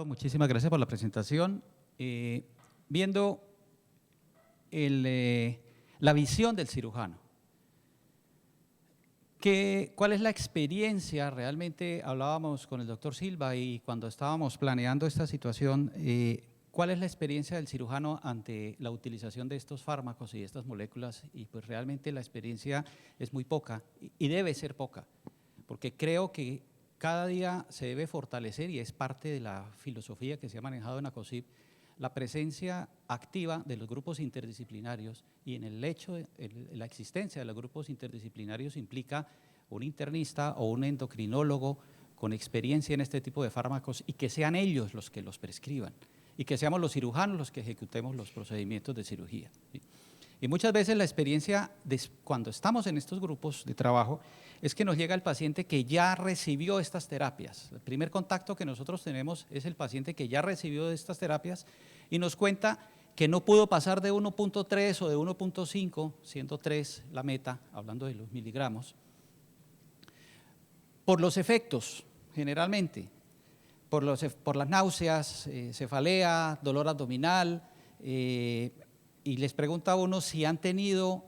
Muchísimas gracias por la presentación. Viendo la visión del cirujano, ¿cuál es la experiencia? Realmente hablábamos con el doctor Silva y cuando estábamos planeando esta situación, ¿cuál es la experiencia del cirujano ante la utilización de estos fármacos y de estas moléculas? Y pues realmente la experiencia es muy poca y debe ser poca, porque creo que cada día se debe fortalecer, y es parte de la filosofía que se ha manejado en ACOSIP, la presencia activa de los grupos interdisciplinarios, y en el hecho de la existencia de los grupos interdisciplinarios implica un internista o un endocrinólogo con experiencia en este tipo de fármacos y que sean ellos los que los prescriban y que seamos los cirujanos los que ejecutemos los procedimientos de cirugía, ¿sí? Y muchas veces la experiencia cuando estamos en estos grupos de trabajo es que nos llega el paciente que ya recibió estas terapias. El primer contacto que nosotros tenemos es el paciente que ya recibió estas terapias y nos cuenta que no pudo pasar de 1.3 o de 1.5, siendo 3 la meta, hablando de los miligramos, por los efectos, generalmente, por las náuseas, cefalea, dolor abdominal, y les pregunta a uno si han tenido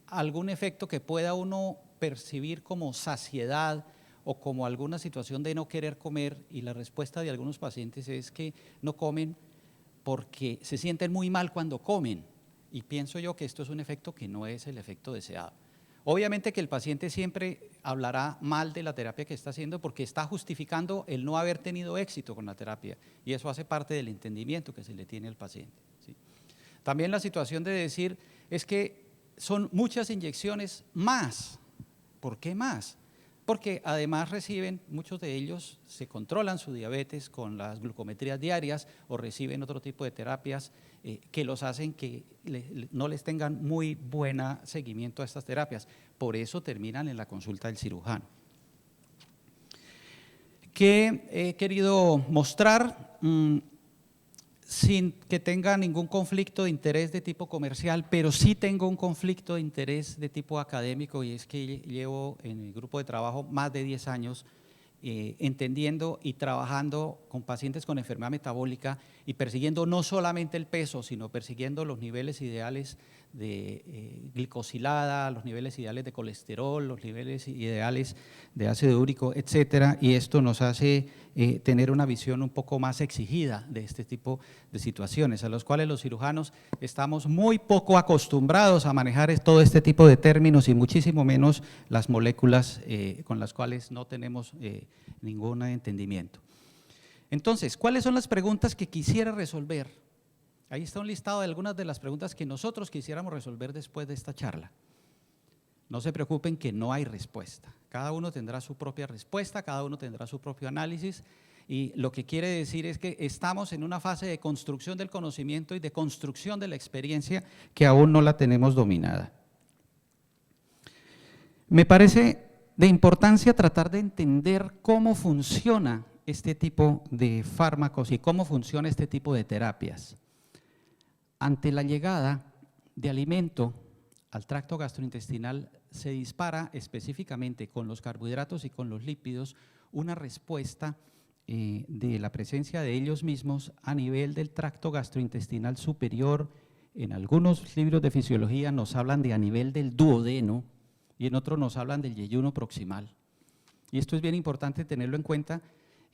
algún efecto que pueda uno percibir como saciedad o como alguna situación de no querer comer, y la respuesta de algunos pacientes es que no comen porque se sienten muy mal cuando comen, y pienso yo que esto es un efecto que no es el efecto deseado. Obviamente que el paciente siempre hablará mal de la terapia que está haciendo porque está justificando el no haber tenido éxito con la terapia, y eso hace parte del entendimiento que se le tiene al paciente, ¿sí? También la situación de decir es que son muchas inyecciones más. ¿Por qué más? Porque además reciben, muchos de ellos se controlan su diabetes con las glucometrías diarias o reciben otro tipo de terapias que los hacen que no les tengan muy buen seguimiento a estas terapias. Por eso terminan en la consulta del cirujano. ¿Qué he querido mostrar? Sin que tenga ningún conflicto de interés de tipo comercial, pero sí tengo un conflicto de interés de tipo académico, y es que llevo en el grupo de trabajo más de 10 años entendiendo y trabajando con pacientes con enfermedad metabólica y persiguiendo no solamente el peso, sino persiguiendo los niveles ideales de glicosilada, los niveles ideales de colesterol, los niveles ideales de ácido úrico, etcétera, y esto nos hace tener una visión un poco más exigida de este tipo de situaciones, a los cuales los cirujanos estamos muy poco acostumbrados a manejar todo este tipo de términos y muchísimo menos las moléculas con las cuales no tenemos ningún entendimiento. Entonces, ¿cuáles son las preguntas que quisiera resolver? Ahí está un listado de algunas de las preguntas que nosotros quisiéramos resolver después de esta charla. No se preocupen que no hay respuesta. Cada uno tendrá su propia respuesta, cada uno tendrá su propio análisis, y lo que quiere decir es que estamos en una fase de construcción del conocimiento y de construcción de la experiencia que aún no la tenemos dominada. Me parece de importancia tratar de entender cómo funciona este tipo de fármacos y cómo funciona este tipo de terapias. Ante la llegada de alimento al tracto gastrointestinal se dispara específicamente con los carbohidratos y con los lípidos una respuesta de la presencia de ellos mismos a nivel del tracto gastrointestinal superior. En algunos libros de fisiología nos hablan de a nivel del duodeno y en otros nos hablan del yeyuno proximal. Y esto es bien importante tenerlo en cuenta,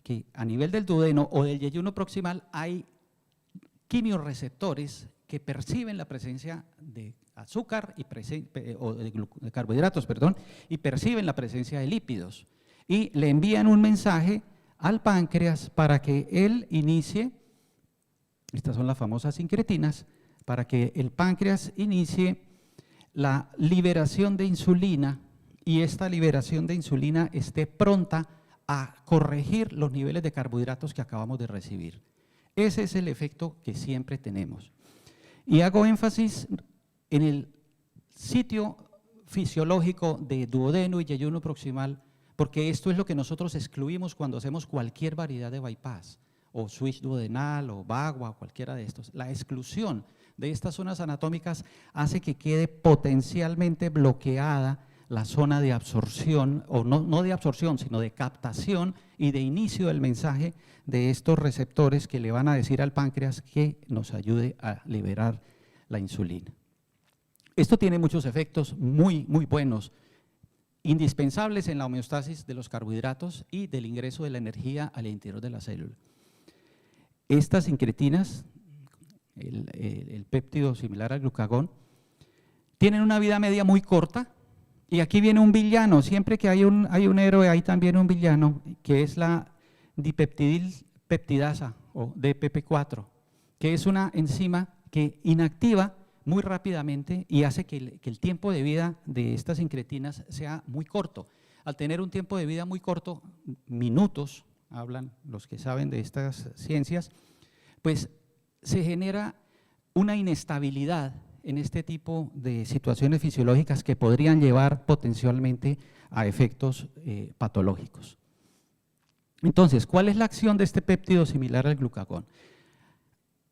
que a nivel del duodeno o del yeyuno proximal hay quimiorreceptores que perciben la presencia de azúcar o de carbohidratos, y perciben la presencia de lípidos y le envían un mensaje al páncreas para que él inicie, estas son las famosas incretinas, para que el páncreas inicie la liberación de insulina, y esta liberación de insulina esté pronta a corregir los niveles de carbohidratos que acabamos de recibir. Ese es el efecto que siempre tenemos. Y hago énfasis en el sitio fisiológico de duodeno y yeyuno proximal, porque esto es lo que nosotros excluimos cuando hacemos cualquier variedad de bypass, o switch duodenal, o bagua, o cualquiera de estos. La exclusión de estas zonas anatómicas hace que quede potencialmente bloqueada la zona de absorción, o no de absorción, sino de captación y de inicio del mensaje de estos receptores que le van a decir al páncreas que nos ayude a liberar la insulina. Esto tiene muchos efectos muy buenos, indispensables en la homeostasis de los carbohidratos y del ingreso de la energía al interior de la célula. Estas incretinas, el péptido similar al glucagón, tienen una vida media muy corta, y aquí viene un villano. Siempre que hay un héroe, hay también un villano, que es la dipeptidilpeptidasa o DPP4, que es una enzima que inactiva muy rápidamente y hace que el tiempo de vida de estas incretinas sea muy corto. Al tener un tiempo de vida muy corto, minutos, hablan los que saben de estas ciencias, pues se genera una inestabilidad en este tipo de situaciones fisiológicas que podrían llevar potencialmente a efectos patológicos. Entonces, ¿cuál es la acción de este péptido similar al glucagón?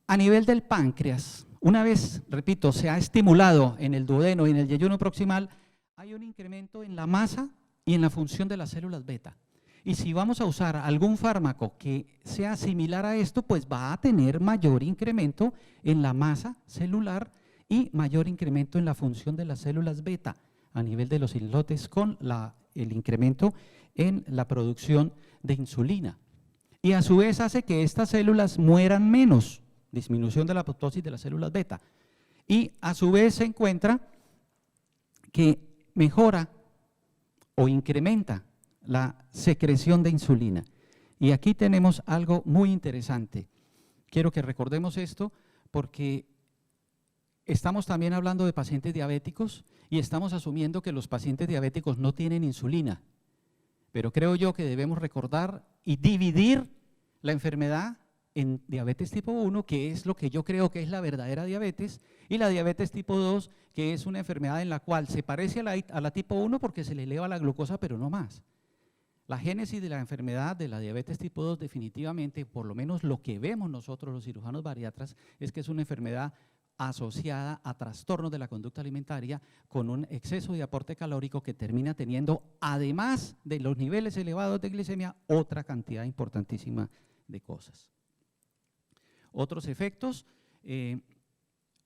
A nivel del páncreas, una vez, repito, se ha estimulado en el duodeno y en el yeyuno proximal, hay un incremento en la masa y en la función de las células beta. Y si vamos a usar algún fármaco que sea similar a esto, pues va a tener mayor incremento en la masa celular y mayor incremento en la función de las células beta a nivel de los islotes con el incremento en la producción de insulina. Y a su vez hace que estas células mueran menos, disminución de la apoptosis de las células beta. Y a su vez se encuentra que mejora o incrementa la secreción de insulina. Y aquí tenemos algo muy interesante. Quiero que recordemos esto porque estamos también hablando de pacientes diabéticos y estamos asumiendo que los pacientes diabéticos no tienen insulina. Pero creo yo que debemos recordar y dividir la enfermedad en diabetes tipo 1, que es lo que yo creo que es la verdadera diabetes, y la diabetes tipo 2, que es una enfermedad en la cual se parece a la tipo 1 porque se le eleva la glucosa, pero no más. La génesis de la enfermedad de la diabetes tipo 2 definitivamente, por lo menos lo que vemos nosotros los cirujanos bariatras, es que es una enfermedad asociada a trastornos de la conducta alimentaria con un exceso de aporte calórico que termina teniendo, además de los niveles elevados de glicemia, otra cantidad importantísima de cosas. Otros efectos,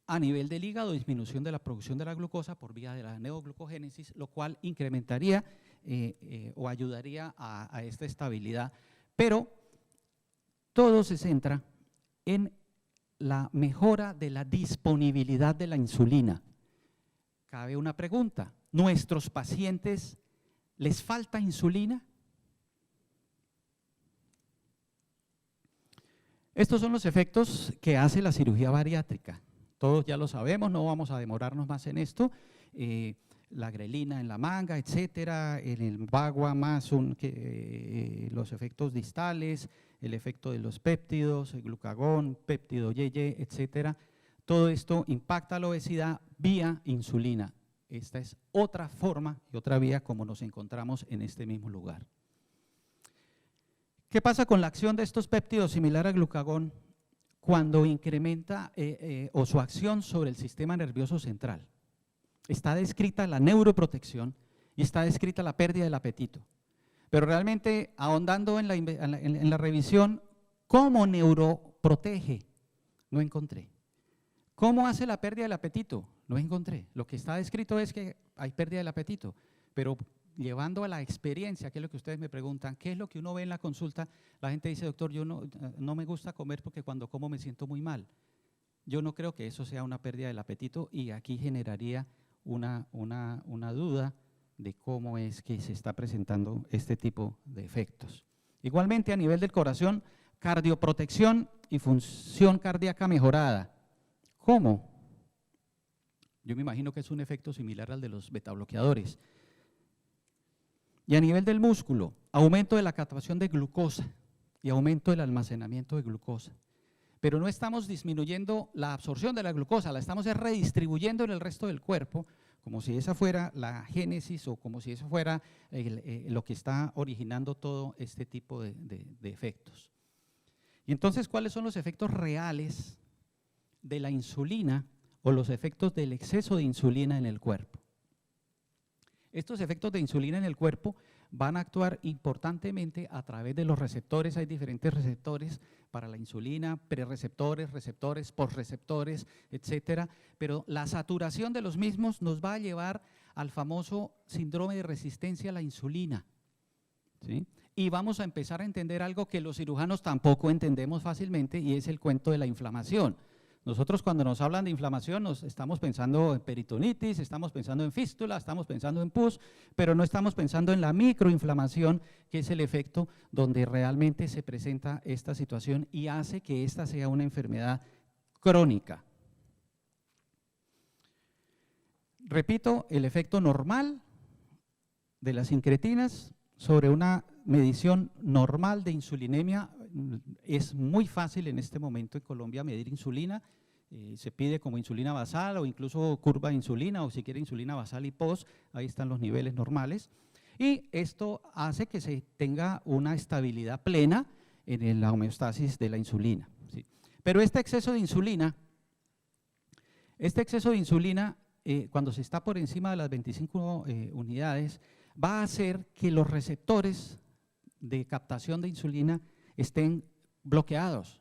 a nivel del hígado, disminución de la producción de la glucosa por vía de la neoglucogénesis, lo cual incrementaría o ayudaría a esta estabilidad, pero todo se centra en la mejora de la disponibilidad de la insulina. Cabe una pregunta, ¿nuestros pacientes les falta insulina? Estos son los efectos que hace la cirugía bariátrica. Todos ya lo sabemos, no vamos a demorarnos más en esto. La grelina en la manga, etcétera, en el bagua más los efectos distales, el efecto de los péptidos, el glucagón, péptido YY, etcétera. Todo esto impacta la obesidad vía insulina. Esta es otra forma y otra vía como nos encontramos en este mismo lugar. ¿Qué pasa con la acción de estos péptidos similar al glucagón cuando incrementa o su acción sobre el sistema nervioso central? Está descrita la neuroprotección y está descrita la pérdida del apetito. Pero realmente, ahondando en la revisión, ¿cómo neuroprotege? No encontré. ¿Cómo hace la pérdida del apetito? No encontré. Lo que está descrito es que hay pérdida del apetito, pero llevando a la experiencia, que es lo que ustedes me preguntan, ¿qué es lo que uno ve en la consulta? La gente dice, doctor, yo no me gusta comer porque cuando como me siento muy mal. Yo no creo que eso sea una pérdida del apetito y aquí generaría una duda de cómo es que se está presentando este tipo de efectos. Igualmente a nivel del corazón, cardioprotección y función cardíaca mejorada. ¿Cómo? Yo me imagino que es un efecto similar al de los betabloqueadores. Y a nivel del músculo, aumento de la captación de glucosa y aumento del almacenamiento de glucosa. Pero no estamos disminuyendo la absorción de la glucosa, la estamos redistribuyendo en el resto del cuerpo, como si esa fuera la génesis o como si eso fuera lo que está originando todo este tipo de efectos. Y entonces, ¿cuáles son los efectos reales de la insulina o los efectos del exceso de insulina en el cuerpo? Estos efectos de insulina en el cuerpo van a actuar importantemente a través de los receptores. Hay diferentes receptores para la insulina, prerreceptores, receptores, posreceptores, etcétera, pero la saturación de los mismos nos va a llevar al famoso síndrome de resistencia a la insulina, ¿sí? Y vamos a empezar a entender algo que los cirujanos tampoco entendemos fácilmente, y es el cuento de la inflamación. Nosotros cuando nos hablan de inflamación nos estamos pensando en peritonitis, estamos pensando en fístula, estamos pensando en pus, pero no estamos pensando en la microinflamación, que es el efecto donde realmente se presenta esta situación y hace que esta sea una enfermedad crónica. Repito, el efecto normal de las incretinas sobre una medición normal de insulinemia. Es muy fácil en este momento en Colombia medir insulina, se pide como insulina basal o incluso curva de insulina, o si quiere insulina basal y post, ahí están los niveles normales, y esto hace que se tenga una estabilidad plena en la homeostasis de la insulina, ¿sí? Pero este exceso de insulina, cuando se está por encima de las 25 unidades, va a hacer que los receptores de captación de insulina estén bloqueados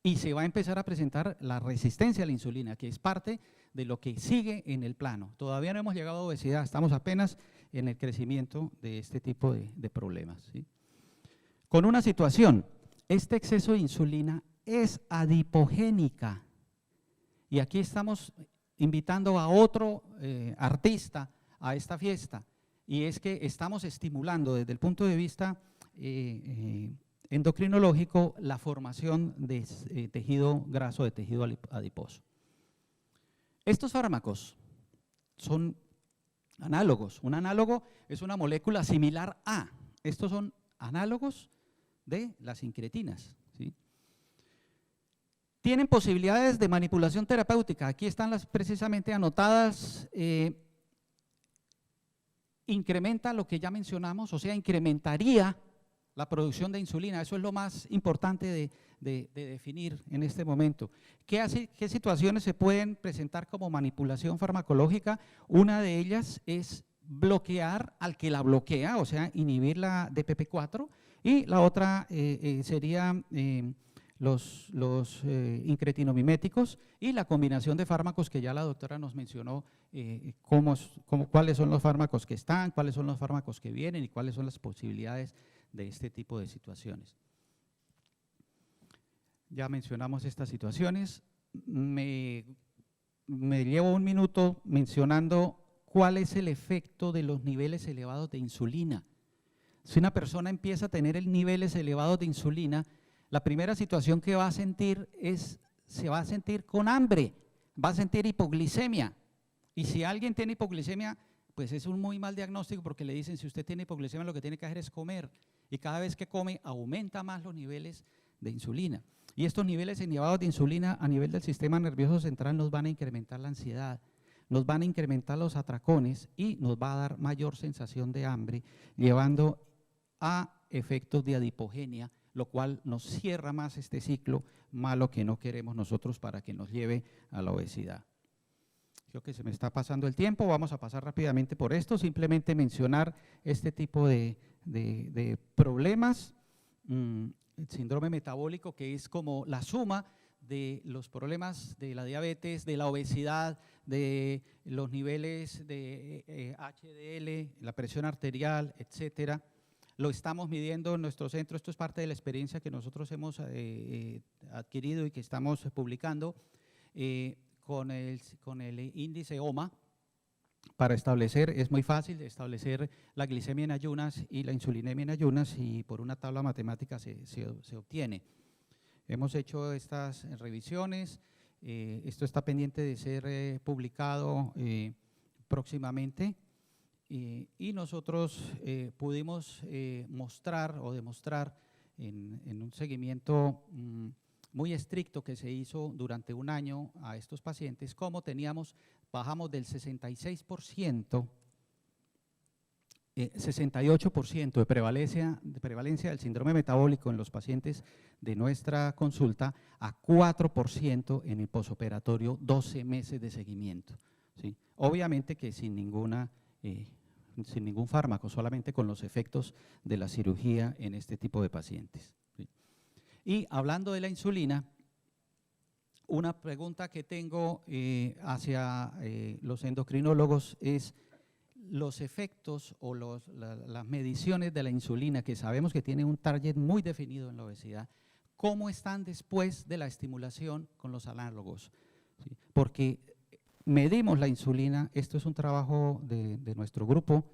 y se va a empezar a presentar la resistencia a la insulina, que es parte de lo que sigue en el plano. Todavía no hemos llegado a obesidad, estamos apenas en el crecimiento de este tipo de problemas, ¿sí? Con una situación, este exceso de insulina es adipogénica, y aquí estamos invitando a otro artista a esta fiesta, y es que estamos estimulando desde el punto de vista endocrinológico la formación de tejido graso, de tejido adiposo. Estos fármacos son análogos. Un análogo es una molécula similar a. Estos son análogos de las incretinas, ¿sí? Tienen posibilidades de manipulación terapéutica. Aquí están las precisamente anotadas. Incrementa lo que ya mencionamos, o sea, incrementaría la producción de insulina. Eso es lo más importante de definir en este momento. ¿Qué situaciones se pueden presentar como manipulación farmacológica? Una de ellas es bloquear al que la bloquea, o sea, inhibir la DPP4, y la otra sería los incretinomiméticos y la combinación de fármacos que ya la doctora nos mencionó, cuáles son los fármacos que están, cuáles son los fármacos que vienen y cuáles son las posibilidades de este tipo de situaciones. Ya mencionamos estas situaciones. Me llevo un minuto mencionando cuál es el efecto de los niveles elevados de insulina. Si una persona empieza a tener niveles elevados de insulina, la primera situación que va a sentir se va a sentir con hambre, va a sentir hipoglicemia. Y si alguien tiene hipoglicemia, pues es un muy mal diagnóstico, porque le dicen, si usted tiene hipoglicemia, lo que tiene que hacer es comer. Y cada vez que come, aumenta más los niveles de insulina. Y estos niveles elevados de insulina a nivel del sistema nervioso central nos van a incrementar la ansiedad, nos van a incrementar los atracones y nos va a dar mayor sensación de hambre, llevando a efectos de adipogenia, lo cual nos cierra más este ciclo malo que no queremos nosotros para que nos lleve a la obesidad. Creo que se me está pasando el tiempo, vamos a pasar rápidamente por esto, simplemente mencionar este tipo de problemas. El síndrome metabólico, que es como la suma de los problemas de la diabetes, de la obesidad, de los niveles de HDL, la presión arterial, etcétera. Lo estamos midiendo en nuestro centro, esto es parte de la experiencia que nosotros hemos adquirido y que estamos publicando con el índice OMA, para establecer, es muy fácil establecer la glicemia en ayunas y la insulinemia en ayunas, y por una tabla matemática se obtiene. Hemos hecho estas revisiones, esto está pendiente de ser publicado próximamente, y nosotros pudimos mostrar o demostrar en un seguimiento muy estricto que se hizo durante un año a estos pacientes, cómo bajamos del 66%, 68% de prevalencia del síndrome metabólico en los pacientes de nuestra consulta a 4% en el posoperatorio, 12 meses de seguimiento, ¿sí? Obviamente que sin ninguna sin ningún fármaco, solamente con los efectos de la cirugía en este tipo de pacientes. ¿Sí? Y hablando de la insulina, una pregunta que tengo hacia los endocrinólogos es los efectos o las mediciones de la insulina, que sabemos que tiene un target muy definido en la obesidad, ¿cómo están después de la estimulación con los análogos? ¿Sí? Porque medimos la insulina, esto es un trabajo de nuestro grupo,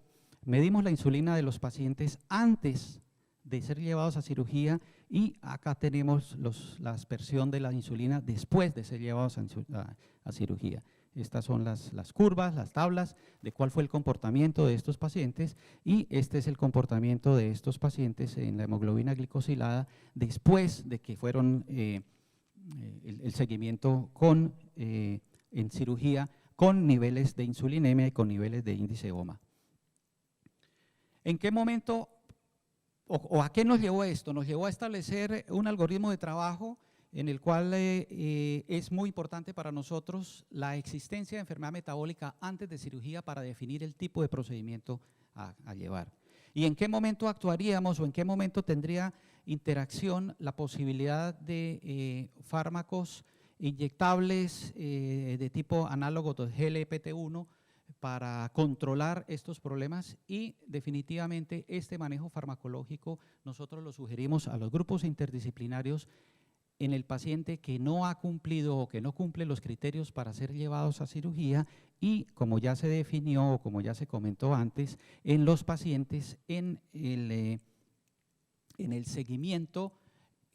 medimos la insulina de los pacientes antes de ser llevados a cirugía y acá tenemos la aspersión de la insulina después de ser llevados a cirugía. Estas son las curvas, las tablas de cuál fue el comportamiento de estos pacientes y este es el comportamiento de estos pacientes en la hemoglobina glicosilada después de que fueron el seguimiento en cirugía con niveles de insulinemia y con niveles de índice OMA. ¿En qué momento o a qué nos llevó esto? Nos llevó a establecer un algoritmo de trabajo en el cual es muy importante para nosotros la existencia de enfermedad metabólica antes de cirugía para definir el tipo de procedimiento a llevar. ¿Y en qué momento actuaríamos o en qué momento tendría interacción la posibilidad de fármacos inyectables de tipo análogo de GLPT1 para controlar estos problemas? Y definitivamente este manejo farmacológico nosotros lo sugerimos a los grupos interdisciplinarios en el paciente que no ha cumplido o que no cumple los criterios para ser llevados a cirugía y, como ya se definió o como ya se comentó antes, en los pacientes en el seguimiento,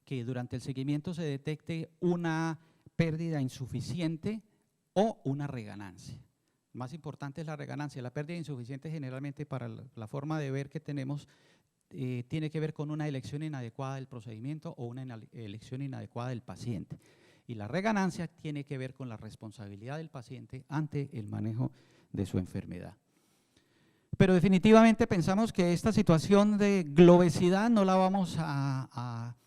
que durante el seguimiento se detecte una pérdida insuficiente o una reganancia. Más importante es la reganancia. La pérdida insuficiente generalmente para la forma de ver que tenemos tiene que ver con una elección inadecuada del procedimiento o una elección inadecuada del paciente. Y la reganancia tiene que ver con la responsabilidad del paciente ante el manejo de su enfermedad. Pero definitivamente pensamos que esta situación de globesidad no la vamos a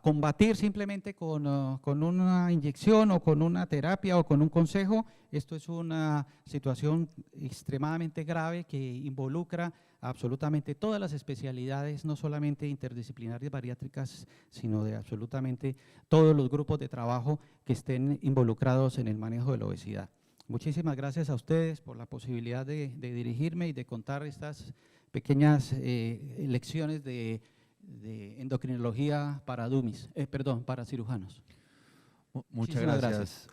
combatir simplemente con una inyección o con una terapia o con un consejo. Esto es una situación extremadamente grave que involucra absolutamente todas las especialidades, no solamente interdisciplinarias bariátricas, sino de absolutamente todos los grupos de trabajo que estén involucrados en el manejo de la obesidad. Muchísimas gracias a ustedes por la posibilidad de dirigirme y de contar estas pequeñas lecciones de endocrinología para dummies, para cirujanos. Muchas gracias.